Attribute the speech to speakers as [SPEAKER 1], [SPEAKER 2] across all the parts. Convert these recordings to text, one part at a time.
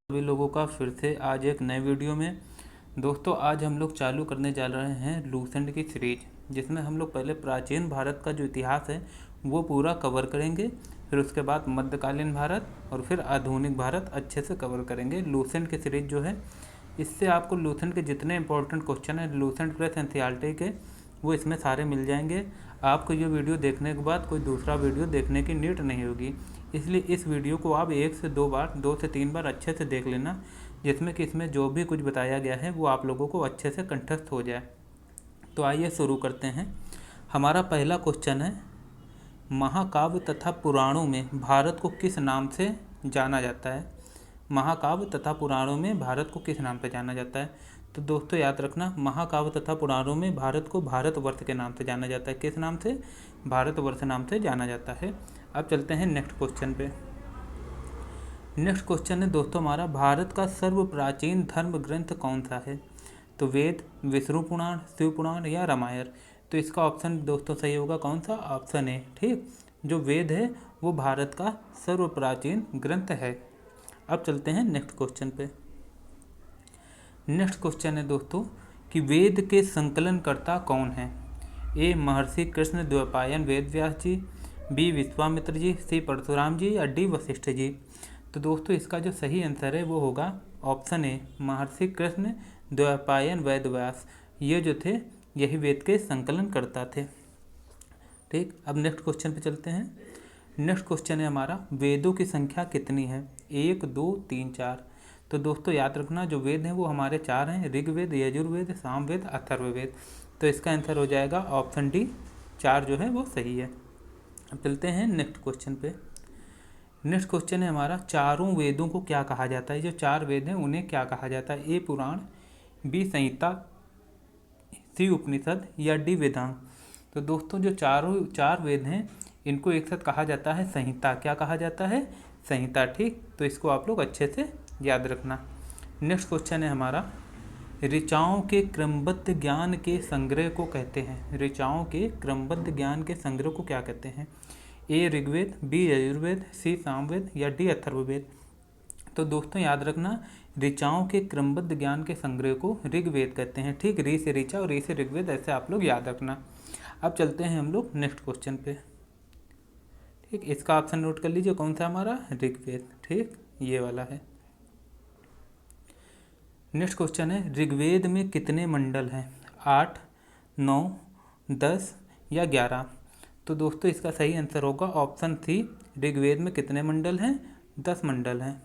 [SPEAKER 1] सभी लोगों का फिर से आज एक नए वीडियो में। दोस्तों आज हम लोग चालू करने जा रहे हैं लूसेंट की सीरीज, जिसमें हम लोग पहले प्राचीन भारत का जो इतिहास है वो पूरा कवर करेंगे, फिर उसके बाद मध्यकालीन भारत और फिर आधुनिक भारत अच्छे से कवर करेंगे। लूसेंट की सीरीज जो है, इससे आपको लूसेंट के जितने इंपॉर्टेंट क्वेश्चन हैं लूसेंट प्लस एनसीईआरटी के, वो इसमें सारे मिल जाएंगे। आपको ये वीडियो देखने के बाद कोई दूसरा वीडियो देखने की नीड नहीं होगी, इसलिए इस वीडियो को आप 1 से 2 बार 2 से 3 बार अच्छे से देख लेना, जिसमें कि इसमें जो भी कुछ बताया गया है वो आप लोगों को अच्छे से कंठस्थ हो जाए। तो आइए शुरू करते हैं। हमारा पहला क्वेश्चन है, महाकाव्य तथा पुराणों में भारत को किस नाम से जाना जाता है? महाकाव्य तथा पुराणों में भारत को किस नाम से जाना जाता है? तो दोस्तों याद रखना, महाकाव्य तथा पुराणों में भारत को भारतवर्ष के नाम से जाना जाता है। किस नाम से? भारतवर्ष नाम से जाना जाता है। अब चलते हैं नेक्स्ट क्वेश्चन पे। नेक्स्ट क्वेश्चन है दोस्तों हमारा, भारत का सर्व प्राचीन धर्म ग्रंथ कौन सा है? तो वेद, विष्णु पुराण, शिव पुराण या रामायण? तो इसका ऑप्शन दोस्तों सही होगा कौन सा? Option A. ठीक, जो वेद है वो भारत का सर्व प्राचीन ग्रंथ है। अब चलते हैं नेक्स्ट क्वेश्चन पे। नेक्स्ट क्वेश्चन है दोस्तों कि वेद के संकलनकर्ता कौन है? ए महर्षि कृष्ण द्वैपायन वेद व्यास जी, बी विश्वामित्र जी, सी परशुराम जी या डी वशिष्ठ जी? तो दोस्तों इसका जो सही आंसर है वो होगा ऑप्शन ए, महर्षि कृष्ण द्वैपायन वेद व्यास। ये जो थे यही वेद के संकलन करता थे। ठीक, अब नेक्स्ट क्वेश्चन पे चलते हैं। नेक्स्ट क्वेश्चन है हमारा, वेदों की संख्या कितनी है? 1, 2, 3, 4? तो दोस्तों याद रखना, जो वेद हैं वो हमारे 4 हैं, ऋग्वेद, यजुर्वेद, सामवेद, अथर्ववेद। तो इसका आंसर हो जाएगा ऑप्शन डी, 4 जो है वो सही है। अब चलते हैं नेक्स्ट क्वेश्चन पे। नेक्स्ट क्वेश्चन है हमारा, चारों वेदों को क्या कहा जाता है? जो 4 वेद हैं उन्हें क्या कहा जाता है? ए पुराण, बी संहिता, सी उपनिषद या डी वेदांग? तो दोस्तों जो 4 वेद हैं इनको एक साथ कहा जाता है संहिता। क्या कहा जाता है? संहिता। ठीक, तो इसको आप लोग अच्छे से याद रखना। नेक्स्ट क्वेश्चन है हमारा, ऋचाओं के क्रमबद्ध ज्ञान के संग्रह को कहते हैं? ऋचाओं के क्रमबद्ध ज्ञान के संग्रह को क्या कहते हैं? ए ऋग्वेद, बी यजुर्वेद, सी सामवेद या डी अथर्ववेद? तो दोस्तों याद रखना, ऋचाओं के क्रमबद्ध ज्ञान के संग्रह को ऋग्वेद कहते हैं। ठीक, री से ऋचा और री से ऋग्वेद, ऐसे आप लोग याद रखना। अब चलते हैं हम लोग नेक्स्ट क्वेश्चन पे। ठीक, इसका ऑप्शन नोट कर लीजिए, कौन सा हमारा? ऋग्वेद। ठीक, ये वाला है। नेक्स्ट क्वेश्चन है, ऋग्वेद में कितने मंडल हैं? 8, 9, 10 या 11? तो दोस्तों इसका सही आंसर होगा ऑप्शन सी, ऋग्वेद में कितने मंडल हैं? 10 मंडल हैं।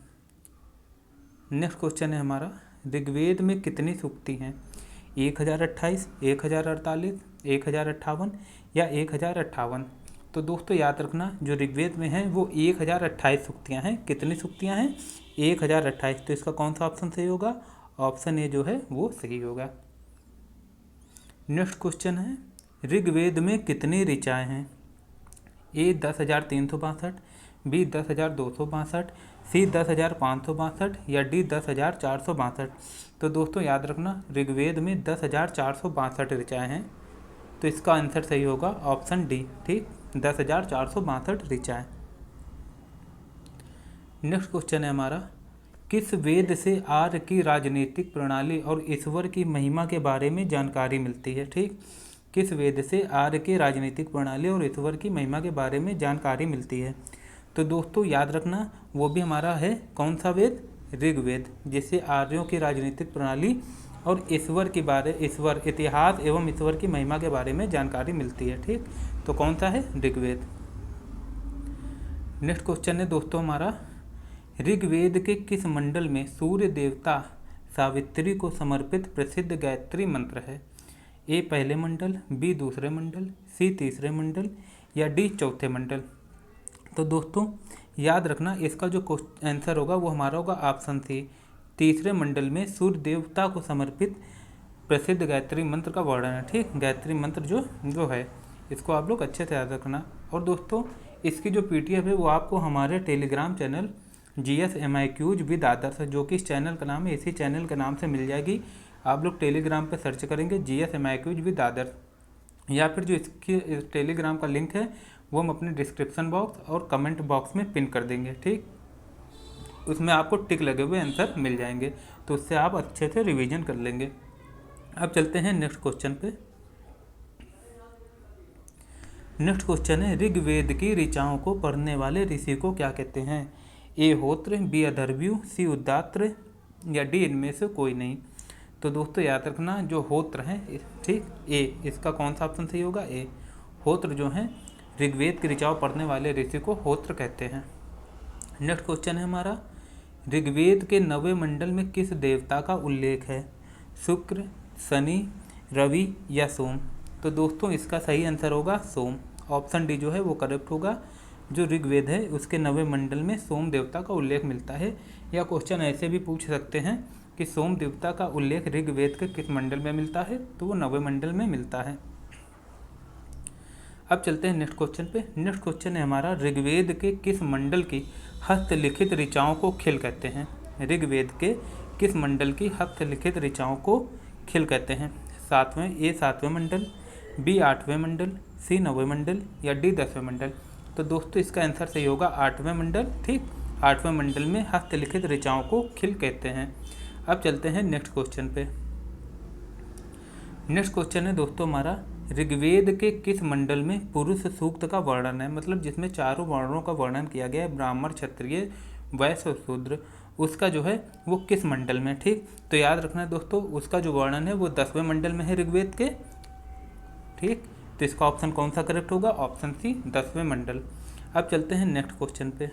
[SPEAKER 1] नेक्स्ट क्वेश्चन है हमारा, ऋग्वेद में कितनी सूक्ति हैं? 1028, 1048, 1058 या 1058? तो दोस्तों याद रखना, जो ऋग्वेद में है वो 1028 सूक्तियाँ हैं। कितनी सूक्तियाँ हैं? 1028। तो इसका कौन सा ऑप्शन सही होगा? ऑप्शन ए जो है वो सही होगा। नेक्स्ट क्वेश्चन है, ऋग्वेद में कितनी ऋचाएँ हैं? ए 10,362, बी 10,262, सी 10,562 या डी 10,462? तो दोस्तों याद रखना, ऋग्वेद में 10,462 ऋचाएँ हैं। तो इसका आंसर सही होगा ऑप्शन डी। ठीक, 10,462 ऋचाएँ। नेक्स्ट क्वेश्चन है हमारा, किस वेद से आर्य की राजनीतिक प्रणाली और ईश्वर की महिमा के बारे में जानकारी मिलती है? ठीक, किस वेद से आर्य की राजनीतिक प्रणाली और ईश्वर की महिमा के बारे में जानकारी मिलती है? तो दोस्तों याद रखना, वो भी हमारा है कौन सा वेद? ऋग्वेद, जिससे आर्यों की राजनीतिक प्रणाली और ईश्वर इतिहास एवं ईश्वर की महिमा के बारे में जानकारी मिलती है। ठीक, तो कौन सा है? ऋग्वेद। नेक्स्ट क्वेश्चन है दोस्तों हमारा, ऋग्वेद के किस मंडल में सूर्य देवता सावित्री को समर्पित प्रसिद्ध गायत्री मंत्र है? ए पहले मंडल, बी दूसरे मंडल, सी तीसरे मंडल या डी चौथे मंडल? तो दोस्तों याद रखना, इसका जो आंसर होगा वो हमारा होगा ऑप्शन सी, तीसरे मंडल में सूर्य देवता को समर्पित प्रसिद्ध गायत्री मंत्र का वर्णन है। ठीक, गायत्री मंत्र जो है इसको आप लोग अच्छे से याद रखना। और दोस्तों इसकी जो पीडीएफ है वो आपको हमारे टेलीग्राम चैनल GSMIQs विद आदर्श, जो कि इस चैनल का नाम है, इसी चैनल के नाम से मिल जाएगी। आप लोग टेलीग्राम पे सर्च करेंगे GSMIQs विद आदर्श, या फिर जो इसकी टेलीग्राम का लिंक है वो हम अपने डिस्क्रिप्शन बॉक्स और कमेंट बॉक्स में पिन कर देंगे। ठीक, उसमें आपको टिक लगे हुए आंसर मिल जाएंगे, तो उससे आप अच्छे से रिवीजन कर लेंगे। अब चलते हैं नेक्स्ट क्वेश्चन पे। नेक्स्ट क्वेश्चन है, ऋग्वेद की ऋचाओं को पढ़ने वाले ऋषि को क्या कहते हैं? ए होत्र, बी अथर्वयु, सी उदात्र या डी इनमें से कोई नहीं। तो दोस्तों याद रखना, जो होत्र हैं, ठीक, ए, इसका कौन सा ऑप्शन सही होगा? ए, होत्र जो हैं ऋग्वेद की ऋचाओं पढ़ने वाले ऋषि को होत्र कहते हैं। नेक्स्ट क्वेश्चन है हमारा, ऋग्वेद के नवे मंडल में किस देवता का उल्लेख है? शुक्र, शनि, रवि या सोम? तो दोस्तों इसका सही आंसर होगा सोम। ऑप्शन डी जो है वो करेक्ट होगा। जो ऋग्वेद है उसके नवे मंडल में सोम देवता का उल्लेख मिलता है। या क्वेश्चन ऐसे भी पूछ सकते हैं कि सोम देवता का उल्लेख ऋग्वेद के किस मंडल में मिलता है? तो वो नवे मंडल में मिलता है। अब चलते हैं नेक्स्ट क्वेश्चन पे। नेक्स्ट क्वेश्चन है हमारा, ऋग्वेद के किस मंडल की हस्तलिखित ऋचाओं को खिल कहते हैं? ऋग्वेद के किस मंडल की हस्तलिखित ऋचाओं को खिल कहते हैं? सातवें मंडल, बी 8वें मंडल, सी 9वें मंडल या डी 10वें मंडल? तो दोस्तों इसका आंसर सही होगा 8वें मंडल। ठीक, 8वें मंडल में हस्तलिखित ऋचाओं को खिल कहते हैं। अब चलते हैं नेक्स्ट क्वेश्चन पे। नेक्स्ट क्वेश्चन है दोस्तों हमारा, ऋग्वेद के किस मंडल में पुरुष सूक्त का वर्णन है? मतलब जिसमें चारों वर्णों का वर्णन किया गया है, ब्राह्मण, क्षत्रिय, वैश्य और शूद्र, उसका जो है वो किस मंडल में? ठीक, तो याद रखना दोस्तों, उसका जो वर्णन है वो 10वें मंडल में है ऋग्वेद के। ठीक, तो इसका ऑप्शन कौन सा करेक्ट होगा? ऑप्शन सी, 10वें मंडल। अब चलते हैं नेक्स्ट क्वेश्चन पे।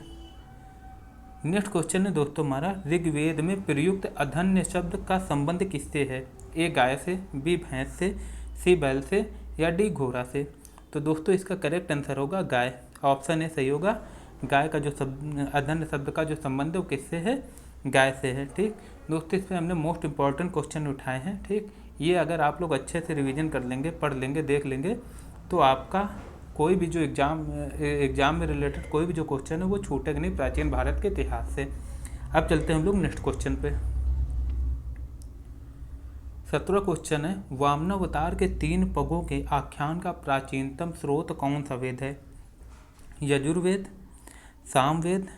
[SPEAKER 1] नेक्स्ट क्वेश्चन है दोस्तों हमारा, ऋग्वेद में प्रयुक्त अधन्य शब्द का संबंध किससे है? ए गाय से, बी भैंस से, सी बैल से या डी घोड़ा से? तो दोस्तों इसका करेक्ट आंसर होगा गाय। ऑप्शन ए सही होगा। गाय का जो अधन्य शब्द का जो संबंध है वो किससे है? गाय से है। ठीक दोस्तों, इस पर हमने मोस्ट इंपॉर्टेंट क्वेश्चन उठाए हैं। ठीक, ये अगर आप लोग अच्छे से रिवीजन कर लेंगे, पढ़ लेंगे, देख लेंगे, तो आपका कोई भी जो एग्जाम में रिलेटेड कोई भी जो क्वेश्चन है वो छूटेगा नहीं प्राचीन भारत के इतिहास से। अब चलते हैं हम लोग नेक्स्ट क्वेश्चन पे। 17वां क्वेश्चन है, वामनावतार के 3 पगों के आख्यान का प्राचीनतम स्रोत कौन सा वेद है? यजुर्वेद, सामवेद,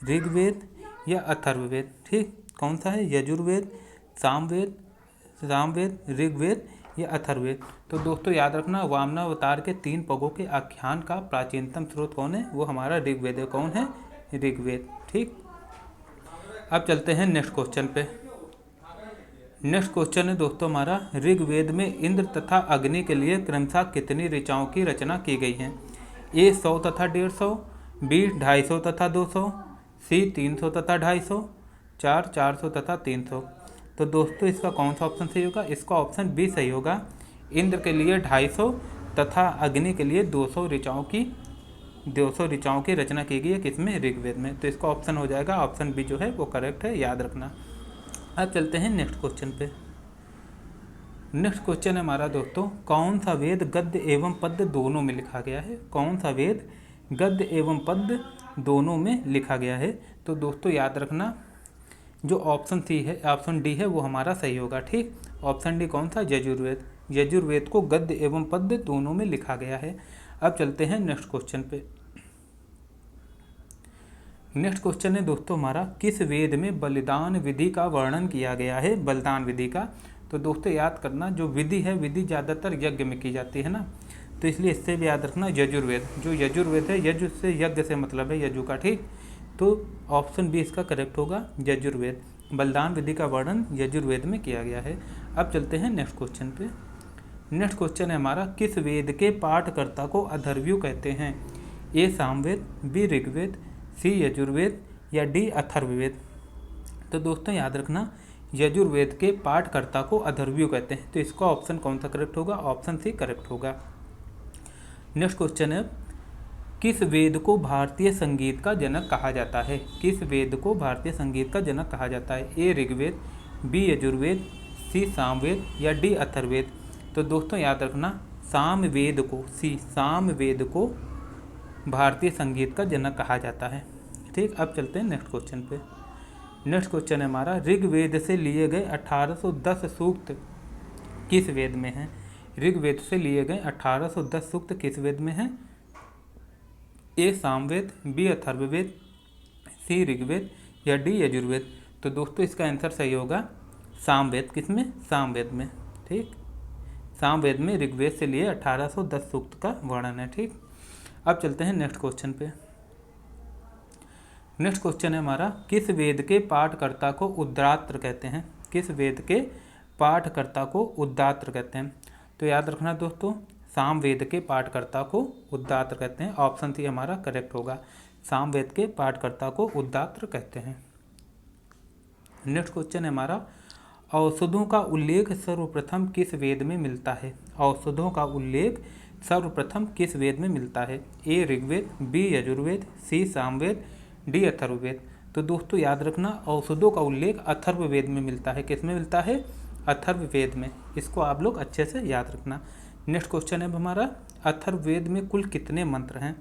[SPEAKER 1] ऋग्वेद या अथर्ववेद? ठीक, कौन सा है? यजुर्वेद, सामवेद, ऋग्वेद या अथर्ववेद? तो दोस्तों याद रखना, वामनावतार के 3 पगों के आख्यान का प्राचीनतम स्रोत कौन है? वो हमारा ऋग्वेद है। कौन है? ऋग्वेद। ठीक, अब चलते हैं नेक्स्ट क्वेश्चन पे। नेक्स्ट क्वेश्चन है दोस्तों हमारा, ऋग्वेद में इंद्र तथा अग्नि के लिए क्रमशः कितनी ऋचाओं की रचना की गई है? ए 100 तथा 150, बी 250 तथा 200, सी 300 तथा 250, 400 तथा 300? तो दोस्तों इसका कौन सा ऑप्शन सही होगा? इसका ऑप्शन बी सही होगा। इंद्र के लिए 250 तथा अग्नि के लिए 200 ऋचाओं की रचना की गई है। किसमें? ऋग्वेद में। तो इसका ऑप्शन हो जाएगा ऑप्शन बी जो है वो करेक्ट है, याद रखना। अब चलते हैं नेक्स्ट क्वेश्चन पे। नेक्स्ट क्वेश्चन है हमारा दोस्तों, कौन सा वेद गद्य एवं पद्य दोनों में लिखा गया है? कौन सा वेद गद्य एवं पद्य दोनों में लिखा गया है? तो दोस्तों याद रखना, जो ऑप्शन डी है वो हमारा सही होगा। ठीक, ऑप्शन डी कौन सा? यजुर्वेद। यजुर्वेद को गद्य एवं पद्य दोनों में लिखा गया है। अब चलते हैं नेक्स्ट क्वेश्चन पे। नेक्स्ट क्वेश्चन है दोस्तों हमारा, किस वेद में बलिदान विधि का वर्णन किया गया है? बलिदान विधि का। तो दोस्तों याद करना, जो विधि है, विधि ज़्यादातर यज्ञ में की जाती है ना, तो इसलिए इससे भी याद रखना यजुर्वेद। जो यजुर्वेद है, यजु से यज्ञ से मतलब है, यजु का। ठीक, तो ऑप्शन बी इसका करेक्ट होगा, यजुर्वेद। बलिदान विधि का वर्णन यजुर्वेद में किया गया है। अब चलते हैं नेक्स्ट क्वेश्चन पे। नेक्स्ट क्वेश्चन है हमारा, किस वेद के पाठकर्ता को अथर्वयु कहते हैं? ए सामवेद, बी ऋग्वेद, सी यजुर्वेद या डी अथर्ववेद? तो दोस्तों याद रखना, यजुर्वेद के पाठकर्ता को अथर्वयु कहते हैं। तो इसका ऑप्शन कौन सा करेक्ट होगा? ऑप्शन सी करेक्ट होगा। नेक्स्ट क्वेश्चन है, किस वेद को भारतीय संगीत का जनक कहा जाता है? किस वेद को भारतीय संगीत का जनक कहा जाता है? ए ऋग्वेद, बी यजुर्वेद, सी सामवेद या डी अथर्ववेद? तो दोस्तों याद रखना, सामवेद को भारतीय संगीत का जनक कहा जाता है। ठीक, अब चलते हैं नेक्स्ट क्वेश्चन पे। नेक्स्ट क्वेश्चन है हमारा, ऋग्वेद से लिए गए 1810 सूक्त किस वेद में हैं? ऋग्वेद से लिए गए 1810 सूक्त किस वेद में हैं? ए सामवेद, बी अथर्ववेद, सी ऋग्वेद या डी यजुर्वेद। तो दोस्तों इसका आंसर सही होगा सामवेद। किसमें? सामवेद में। ठीक, सामवेद में ऋग्वेद से लिए 1810 सूक्त का वर्णन है। ठीक, अब चलते हैं नेक्स्ट क्वेश्चन पे। नेक्स्ट क्वेश्चन है हमारा, किस वेद के पाठकर्ता को उद्गात्र कहते हैं? किस वेद के पाठकर्ता को उद्गात्र कहते हैं? तो याद रखना दोस्तों, सामवेद के पाठकर्ता को उद्गात्र कहते हैं। ऑप्शन सी हमारा करेक्ट होगा, सामवेद के पाठकर्ता को उद्गात्र कहते हैं। नेक्स्ट क्वेश्चन है हमारा, औषधों का उल्लेख सर्वप्रथम किस वेद में मिलता है? औषधों का उल्लेख सर्वप्रथम किस वेद में मिलता है? ए ऋग्वेद, बी यजुर्वेद, सी सामवेद, डी अथर्ववेद। तो दोस्तों याद रखना, औषधों का उल्लेख अथर्ववेद में मिलता है। किस में मिलता है? अथर्ववेद में। इसको आप लोग अच्छे से याद रखना। नेक्स्ट क्वेश्चन है हमारा, अथर्ववेद में कुल कितने मंत्र हैं?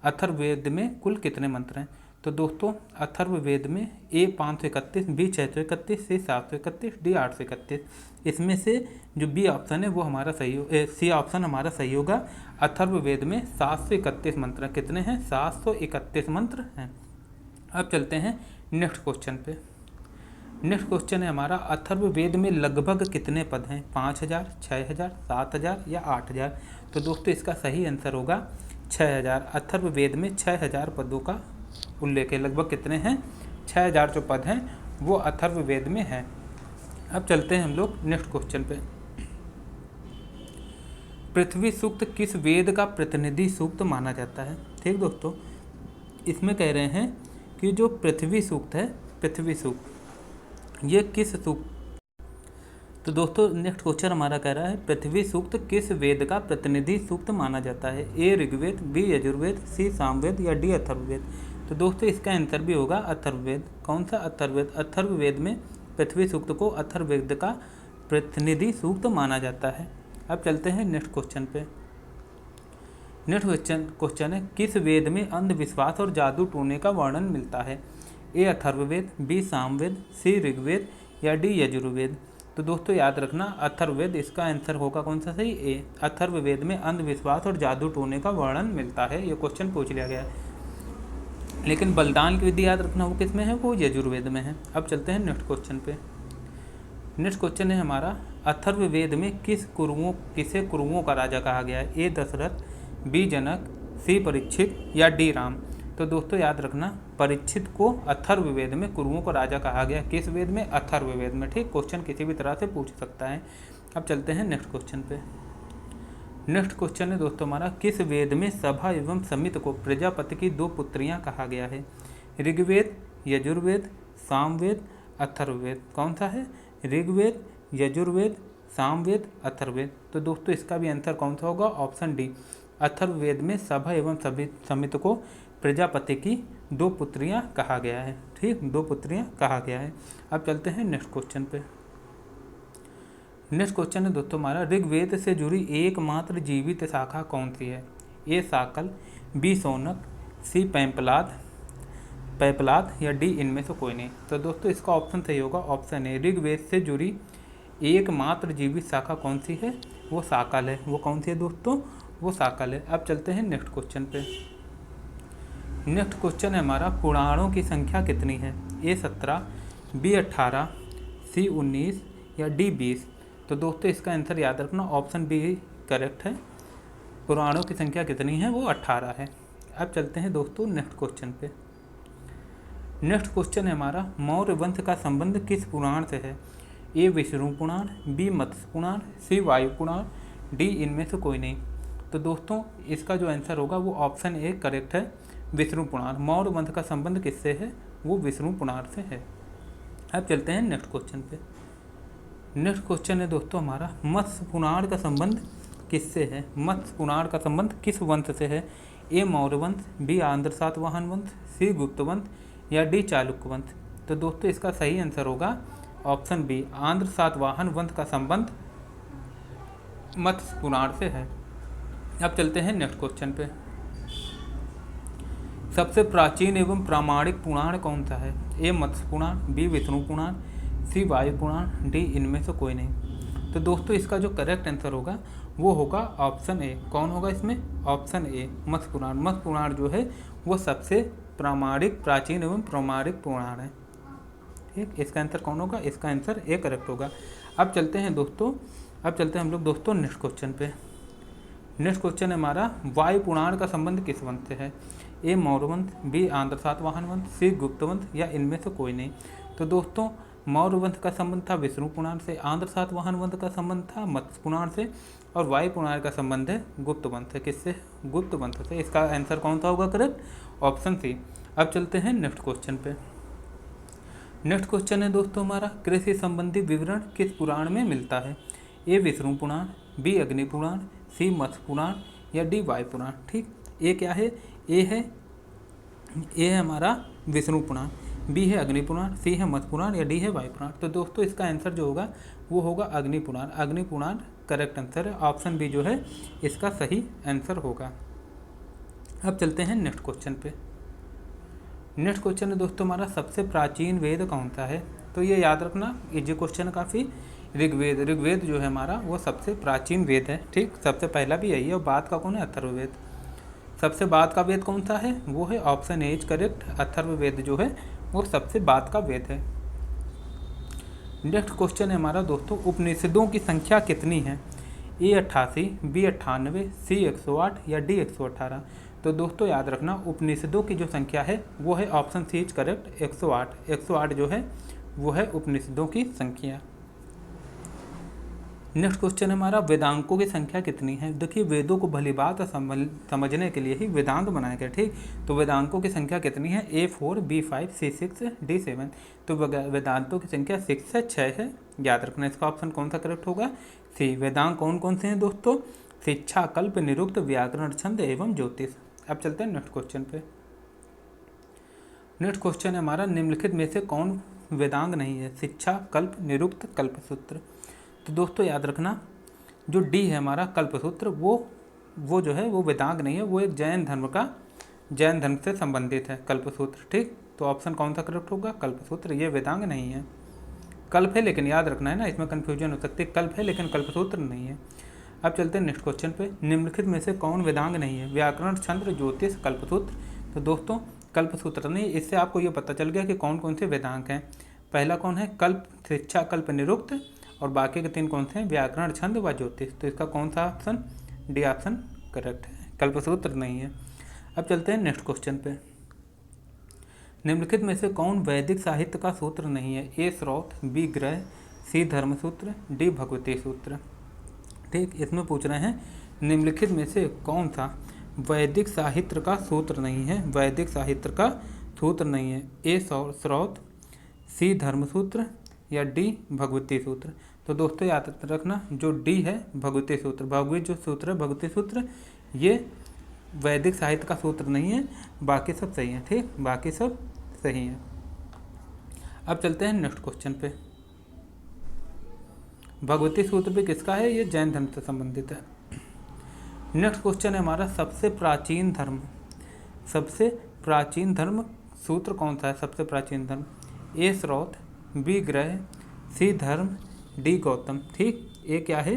[SPEAKER 1] अथर्ववेद में कुल कितने मंत्र हैं? तो दोस्तों अथर्ववेद में ए 531, बी 631, सी 731, डी 831। इसमें से जो बी ऑप्शन है वो हमारा सही हो, सी ऑप्शन हमारा सही होगा। अथर्ववेद में 731 मंत्र। कितने हैं? 731 मंत्र हैं। अब चलते हैं नेक्स्ट क्वेश्चन पे। नेक्स्ट क्वेश्चन है हमारा, अथर्ववेद में लगभग कितने पद हैं? 5000, 6000, 7000 या 8000। तो दोस्तों इसका सही आंसर होगा 6000। अथर्ववेद में 6000 पदों का उल्लेख है। लगभग कितने हैं? 6000 जो पद हैं वो अथर्ववेद में है। अब चलते हैं हम लोग नेक्स्ट क्वेश्चन पे। पृथ्वी सूक्त किस वेद का प्रतिनिधि सूक्त माना जाता है? ठीक दोस्तों, इसमें कह रहे हैं कि जो पृथ्वी सूक्त है, पृथ्वी सूक्त ये किस सूक्त, तो दोस्तों नेक्स्ट क्वेश्चन हमारा कह रहा है पृथ्वी सूक्त किस वेद का प्रतिनिधि सूक्त माना जाता है? ए ऋग्वेद, बी यजुर्वेद, सी सामवेद या डी अथर्ववेद। तो दोस्तों इसका आंसर भी होगा अथर्ववेद। कौन सा? अथर्ववेद। अथर्ववेद में पृथ्वी सूक्त को अथर्ववेद का प्रतिनिधि सूक्त माना जाता है। अब चलते हैं नेक्स्ट क्वेश्चन पे। नेक्स्ट क्वेश्चन है, किस वेद में अंधविश्वास और जादू टोने का वर्णन मिलता है? ए अथर्ववेद, बी सामवेद, सी ऋग्वेद या डी यजुर्वेद। तो दोस्तों याद रखना, अथर्ववेद इसका आंसर होगा कौन सा सही? ए। अथर्ववेद में अंधविश्वास और जादू टोने का वर्णन मिलता है। ये क्वेश्चन पूछ लिया गया है। लेकिन बलिदान की विधि याद रखना वो किस में है? वो यजुर्वेद में है। अब चलते हैं नेक्स्ट क्वेश्चन पे। नेक्स्ट क्वेश्चन है हमारा, अथर्ववेद में किसे कुरुओं का राजा कहा गया है? ए दशरथ, बी जनक, सी परीक्षित या डी राम। तो दोस्तों याद रखना, परीक्षित को अथर्ववेद में कुरुओं का राजा कहा गया। किस वेद में? अथर्ववेद में। ठीक, क्वेश्चन किसी भी तरह से पूछ सकता है। अब चलते हैं नेक्स्ट क्वेश्चन पे। नेक्स्ट क्वेश्चन है दोस्तों हमारा, किस वेद में सभा एवं समित को प्रजापति की 2 पुत्रियां कहा गया है? ऋग्वेद, यजुर्वेद, सामवेद, अथर्ववेद। कौन सा है? ऋग्वेद, यजुर्वेद, सामवेद, अथर्ववेद। तो दोस्तों इसका भी आंसर कौन सा होगा? Option D. अथर्ववेद में सभा एवं समित को प्रजापति की 2 पुत्रियां कहा गया है। ठीक, 2 पुत्रियां कहा गया है। अब चलते हैं नेक्स्ट क्वेश्चन पे। नेक्स्ट क्वेश्चन है दोस्तों हमारा, ऋग्वेद से जुड़ी एकमात्र जीवित शाखा कौन सी है? ए साकल, बी सौनक, सी पैपलाद या डी इनमें से कोई नहीं। तो दोस्तों इसका ऑप्शन सही होगा ऑप्शन ए। ऋग्वेद से जुड़ी एकमात्र जीवित शाखा कौन सी है? वो साकल है। वो कौन सी है दोस्तों? वो साकल है। अब चलते हैं नेक्स्ट क्वेश्चन पे। नेक्स्ट क्वेश्चन है हमारा, पुराणों की संख्या कितनी है? ए 17, बी 18, सी 19 या डी 20। तो दोस्तों इसका आंसर याद रखना, ऑप्शन बी करेक्ट है। पुराणों की संख्या कितनी है? वो 18 है। अब चलते हैं दोस्तों नेक्स्ट क्वेश्चन पे। नेक्स्ट क्वेश्चन है हमारा, मौर्य वंश का संबंध किस पुराण से है? ए विष्णु पुराण, बी मत्स्य पुराण, सी वायु पुराण, डी इनमें से कोई नहीं। तो दोस्तों इसका जो आंसर होगा वो ऑप्शन ए करेक्ट है, विष्णु पुराण। मौर्य वंश का संबंध किससे है? वो विष्णु पुराण से है। अब चलते हैं नेक्स्ट क्वेश्चन पे। नेक्स्ट क्वेश्चन है दोस्तों हमारा, मत्स्य पुराण का संबंध किससे है? मत्स्य पुराण का संबंध किस वंश से है? ए मौर्य वंश, बी आंध्र सातवाहन वंश, सी गुप्त वंश या डी चालुक्य वंश। तो दोस्तों इसका सही आंसर होगा ऑप्शन बी, आंध्र सातवाहन वंश का संबंध मत्स्य पुराण से है। अब चलते हैं नेक्स्ट क्वेश्चन पे। सबसे प्राचीन एवं प्रामाणिक पुराण कौन सा है? ए मत्स्य पुराण, बी विष्णु पुराण, सी वायु पुराण, डी इनमें से कोई नहीं। तो दोस्तों इसका जो करेक्ट आंसर होगा वो होगा ऑप्शन ए। कौन होगा इसमें? ऑप्शन ए, मत्स्य पुराण। मत्स्य पुराण जो है वो सबसे प्रामाणिक प्राचीन एवं प्रामाणिक पुराण है। ठीक, इसका आंसर कौन होगा? इसका आंसर ए करेक्ट होगा। अब चलते हैं हम लोग दोस्तों नेक्स्ट क्वेश्चन पे। नेक्स्ट क्वेश्चन है हमारा, वायु पुराण का संबंध किस वंश से है? ए मौर्यवंश, बी आंध्र सातवाहन वंश, सी गुप्त वंश या इनमें से कोई नहीं। तो दोस्तों मौर्य वंश का संबंध था विष्णु पुराण से, आंध्र सातवाहन वंश का संबंध था मत्स्य पुराण से, और वायु पुराण का संबंध है गुप्त वंश से। किससे? गुप्त वंश से। इसका आंसर कौन सा होगा करेक्ट? Option C. अब चलते हैं नेक्स्ट क्वेश्चन पे। नेक्स्ट क्वेश्चन है दोस्तों हमारा, कृषि संबंधी विवरण किस पुराण में मिलता है? ए विष्णु पुराण, बी अग्नि पुराण, सी मत्स्य पुराण या डी वायु पुराण। ठीक, ए क्या है? ए है हमारा विष्णु पुराण, बी है अग्नि पुराण, सी है मत्स्य पुराण या डी है वायु पुराण। तो दोस्तों इसका आंसर जो होगा वो होगा अग्नि पुराण। अग्नि पुराण करेक्ट आंसर है। ऑप्शन बी जो है इसका सही आंसर होगा। अब चलते हैं नेक्स्ट क्वेश्चन पे। नेक्स्ट क्वेश्चन है दोस्तों हमारा, सबसे प्राचीन वेद कौन सा है? तो ये याद रखना, इजी क्वेश्चन काफ़ी। ऋग्वेद जो है हमारा वो सबसे प्राचीन वेद है। ठीक, सबसे पहला भी यही है। और बाद का कौन है? अथर्ववेद। सबसे बाद का वेद कौन सा है? वो है option A is correct. Atharvaveda जो है वो सबसे बाद का वेद है। नेक्स्ट क्वेश्चन है हमारा दोस्तों, उपनिषदों की संख्या कितनी है? ए 88, बी 98, सी 108 या डी 118। तो दोस्तों याद रखना, उपनिषदों की जो संख्या है वो है ऑप्शन सी इज करेक्ट 108। 108 जो है वो है उपनिषदों की संख्या। नेक्स्ट क्वेश्चन है हमारा, वेदांकों की संख्या कितनी है? देखिए वेदों को भली बात समझने के लिए ही वेदांत बनाए गए। ठीक, तो वेदांकों की संख्या कितनी है? ए 4, बी 5, सी 6, डी 7। तो वेदांतों की संख्या 6 है। याद रखना, इसका ऑप्शन कौन सा करेक्ट होगा? सी। वेदांत कौन कौन से हैं दोस्तों? शिक्षा, कल्प, निरुक्त, व्याकरण, छंद एवं ज्योतिष। अब चलते हैं नेक्स्ट क्वेश्चन पे। नेक्स्ट क्वेश्चन है हमारा, निम्नलिखित में से कौन वेदांग नहीं है? शिक्षा, कल्प, निरुक्त, कल्पसूत्र। तो दोस्तों याद रखना, जो डी है हमारा कल्पसूत्र वो जो है वो वेदांग नहीं है। वो एक जैन धर्म से संबंधित है कल्पसूत्र। ठीक, तो ऑप्शन कौन सा करेक्ट होगा? कल्पसूत्र। ये वेदांग नहीं है, कल्प है, लेकिन याद रखना है ना, इसमें कन्फ्यूजन हो सकती है। कल्प है लेकिन कल्पसूत्र नहीं है। अब चलते हैं नेक्स्ट क्वेश्चन पे। निम्नलिखित में से कौन वेदांग नहीं है? व्याकरण, छंद, ज्योतिष, कल्पसूत्र। तो दोस्तों कल्पसूत्र नहीं। इससे आपको ये पता चल गया कि कौन कौन से वेदांग हैं। पहला कौन है? कल्प, शिक्षा, कल्प, निरुक्त, और बाकी के 3 कौन से हैं? व्याकरण, छंद व ज्योतिष। तो इसका कौन सा ऑप्शन? डी ऑप्शन करेक्ट है, कल्पसूत्र नहीं है। अब चलते हैं नेक्स्ट क्वेश्चन पे। निम्नलिखित में से कौन वैदिक साहित्य का सूत्र नहीं है? ए स्रोत, बी ग्रह, सी धर्मसूत्र, डी भगवती सूत्र। ठीक, इसमें पूछ रहे हैं निम्नलिखित में से कौन सा वैदिक साहित्य का सूत्र नहीं है? वैदिक साहित्य का सूत्र नहीं है। ए स्रोत, सी धर्मसूत्र या डी भगवती सूत्र। तो दोस्तों याद रखना, जो डी है भगवती सूत्र, भगवत जो सूत्र है भगवती सूत्र, ये वैदिक साहित्य का सूत्र नहीं है। बाकी सब सही है। ठीक, बाकी सब सही है। अब चलते हैं नेक्स्ट क्वेश्चन पे। भगवती सूत्र भी किसका है? ये जैन धर्म से संबंधित है। नेक्स्ट क्वेश्चन है हमारा, सबसे प्राचीन धर्म सूत्र कौन सा है? सबसे प्राचीन धर्म। ए स्रोत, बी ग्रह, सी धर्म, डी गौतम। ठीक, ए क्या है?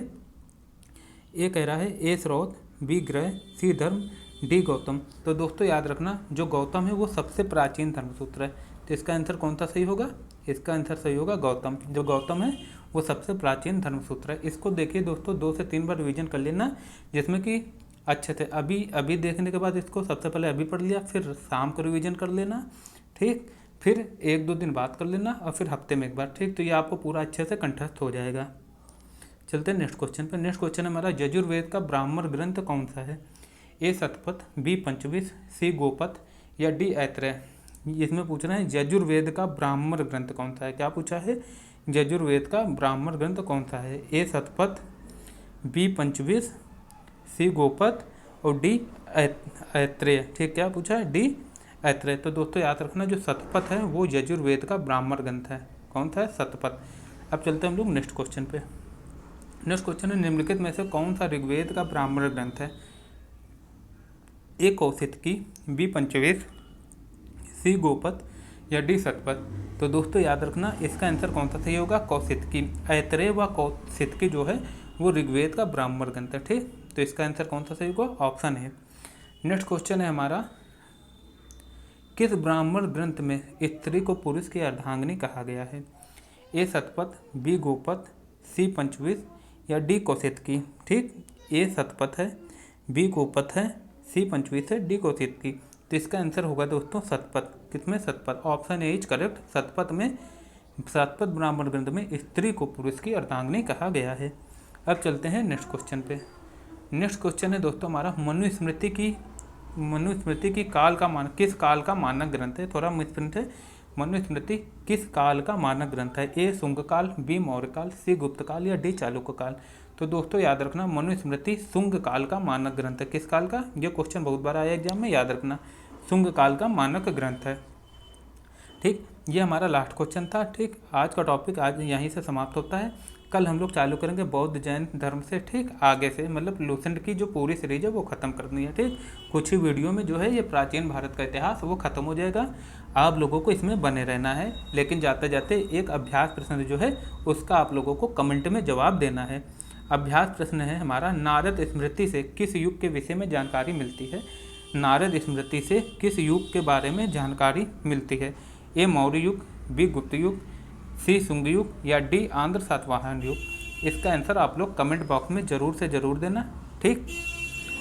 [SPEAKER 1] ए कह रहा है ए स्रोत, बी ग्रह, सी धर्म, डी गौतम। तो दोस्तों याद रखना, जो गौतम है वो सबसे प्राचीन धर्मसूत्र है। तो इसका आंसर कौन सा सही होगा? इसका आंसर सही होगा गौतम। जो गौतम है वो सबसे प्राचीन धर्मसूत्र है। इसको देखिए दोस्तों, 2 से 3 बार रिवीजन कर लेना, जिसमें कि अच्छे थे। अभी देखने के बाद इसको सबसे पहले अभी पढ़ लिया, फिर शाम को रिवीजन कर लेना। ठीक, फिर 1-2 दिन बाद कर लेना, और फिर हफ्ते में एक बार। ठीक, तो ये आपको पूरा अच्छे से कंठस्थ हो जाएगा। चलते हैं नेक्स्ट क्वेश्चन पे। नेक्स्ट क्वेश्चन है हमारा, यजुर्वेद का ब्राह्मण ग्रंथ कौन सा है? ए शतपथ, बी पंचविश, सी गोपथ या डी ऐत्रेय। इसमें पूछ रहे हैं यजुर्वेद का ब्राह्मण ग्रंथ कौन सा है। क्या पूछा है? यजुर्वेद का ब्राह्मण ग्रंथ कौन सा है? ए शतपथ, बी पंचविश, सी गोपथ और डी ऐत्रेय। ठीक, क्या पूछा है? डी ऐत्रेय। तो दोस्तों याद रखना, जो शतपथ है वो यजुर्वेद का ब्राह्मण ग्रंथ है। कौन सा है? शतपथ। अब चलते हैं हम लोग नेक्स्ट क्वेश्चन पे। नेक्स्ट क्वेश्चन है, निम्नलिखित में से कौन सा ऋग्वेद का ब्राह्मण ग्रंथ है? ए कौशितकी, बी पंचवेद, सी गोपथ या डी शतपथ। तो दोस्तों याद रखना, इसका आंसर कौन सा सही होगा? कौशितकी। ऐत्रेय व कौशितकी जो है वो ऋग्वेद का ब्राह्मण ग्रंथ है। ठीक, तो इसका आंसर कौन सा सही होगा? ऑप्शन है। नेक्स्ट क्वेश्चन है हमारा, किस ब्राह्मण ग्रंथ में स्त्री को पुरुष की अर्धांगिनी कहा गया है? ए शतपथ, बी गोपथ, सी पंचविश या डी कौशिकी। ठीक, ए शतपथ है, बी गोपथ है, सी पंचविश है, डी कौशिकी। तो इसका आंसर होगा दोस्तों शतपथ। किसमें? Shatapatha. Option A is correct. Shatapatha में, शतपथ ब्राह्मण ग्रंथ में स्त्री को पुरुष की अर्धांगिनी कहा गया है। अब चलते हैं नेक्स्ट क्वेश्चन पे। नेक्स्ट क्वेश्चन है दोस्तों हमारा मनुस्मृति की काल का मानक, किस काल का मानक ग्रंथ है? थोड़ा मिसप्रिंट है। मनुस्मृति किस काल का मानक ग्रंथ है? ए शुंग काल, बी मौर्य काल, सी गुप्त काल या डी चालुक्य काल। तो दोस्तों याद रखना, मनुस्मृति शुंग काल का मानक ग्रंथ है। किस काल का? ये क्वेश्चन बहुत बार आया एग्जाम में, याद रखना, शुंग काल का मानक ग्रंथ है। ठीक, ये हमारा लास्ट क्वेश्चन था। ठीक, आज का टॉपिक आज यहीं से समाप्त होता है। कल हम लोग चालू करेंगे बौद्ध जैन धर्म से। ठीक, आगे से मतलब लूसेंट की जो पूरी सीरीज है वो ख़त्म करनी है। ठीक, कुछ ही वीडियो में जो है ये प्राचीन भारत का इतिहास वो ख़त्म हो जाएगा। आप लोगों को इसमें बने रहना है, लेकिन जाते जाते एक अभ्यास प्रश्न जो है उसका आप लोगों को कमेंट में जवाब देना है। अभ्यास प्रश्न है हमारा, नारद स्मृति से किस युग के विषय में जानकारी मिलती है? नारद स्मृति से किस युग के बारे में जानकारी मिलती है? ए मौर्य युग, बी गुप्त युग, सी शुंग युग या डी आंध्र सातवाहन युग। इसका आंसर आप लोग कमेंट बॉक्स में ज़रूर से ज़रूर देना। ठीक,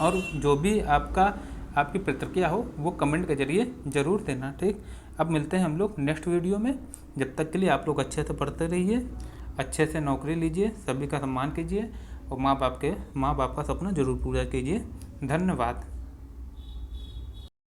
[SPEAKER 1] और जो भी आपकी प्रतिक्रिया हो वो कमेंट के जरिए ज़रूर देना। ठीक, अब मिलते हैं हम लोग नेक्स्ट वीडियो में। जब तक के लिए आप लोग अच्छे से पढ़ते रहिए, अच्छे से नौकरी लीजिए, सभी का सम्मान कीजिए और माँ बाप का सपना ज़रूर पूरा कीजिए। धन्यवाद।